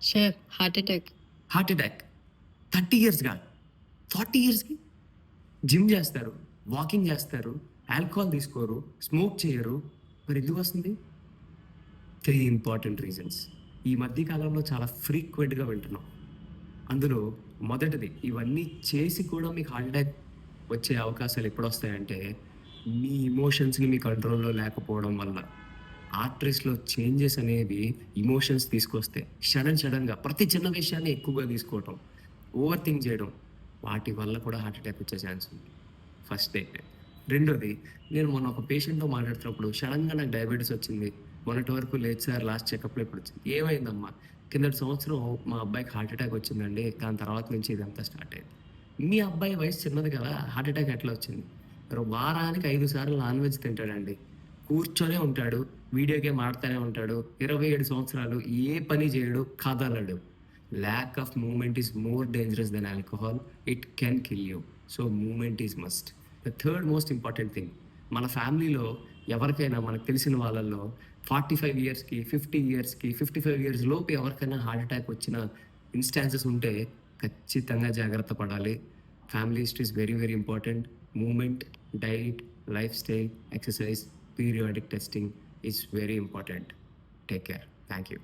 Sure. Heart attack. Heart attack 30 ఇయర్స్‌గా 40 ఇయర్స్‌కి gym చేస్తారు, వాకింగ్ చేస్తారు, ఆల్కహాల్ తీసుకోరు, స్మోక్ చేయరు. మరి ఎందుకు వస్తుంది? 3 ఇంపార్టెంట్ రీజన్స్. ఈ మధ్య కాలంలో చాలా ఫ్రీక్వెంట్‌గా వింటున్నాం. అందులో మొదటిది, ఇవన్నీ చేసి కూడా మీకు హార్ట్ అటాక్ వచ్చే అవకాశాలు ఎప్పుడొస్తాయంటే, మీ ఎమోషన్స్‌ని మీ కంట్రోల్‌లో లేకపోవడం వల్ల. ఆర్టరీస్‌లో చేంజెస్ అనేవి ఎమోషన్స్ తీసుకొస్తాయి. సడన్‌గా ప్రతి చిన్న విషయాన్ని ఎక్కువగా తీసుకోవటం, ఓవర్ థింక్ చేయడం, వాటి వల్ల కూడా హార్ట్ అటాక్ వచ్చే ఛాన్స్ ఉంది. First thing. రెండోది, నేను మొన్న ఒక పేషెంట్‌తో మాట్లాడుతున్నప్పుడు సడన్‌గా నాకు డయాబెటిస్ వచ్చింది. మొన్నటి వరకు లేదు సార్, లాస్ట్ చెకప్‌లో ఇప్పుడొచ్చింది. ఏమైందమ్మా? కిందటి సంవత్సరం మా అబ్బాయికి హార్ట్ అటాక్ వచ్చిందండి. దాని తర్వాత నుంచి ఇదంతా స్టార్ట్ అయింది. మీ అబ్బాయి వయసు చిన్నది కదా! హార్ట్ అటాక్ ఎట్లా వచ్చింది? వారానికి 5 సార్లు నాన్ వెజ్ తింటాడండి. కూర్చొనే ఉంటాడు. వీడియో గేమ్ ఆడుతానే ఉంటాడు. 27 సంవత్సరాలు ఏ పని చేయడు, కదలడు. Lack of movement is more dangerous than alcohol. It can kill you. So movement is must. The third most important thing, మన ఫ్యామిలీలో ఎవరికైనా మనకు తెలిసిన వాళ్ళల్లో 45 ఇయర్స్‌కి, 50 ఇయర్స్‌కి, 55 ఇయర్స్ లోపు ఎవరికైనా హార్ట్ అటాక్ వచ్చిన ఇన్‌స్టాన్సెస్ ఉంటే ఖచ్చితంగా జాగ్రత్త పడాలి. Family history is very, very important. Movement, diet, life style, exercise, periodic testing is very important. Take care. Thank you.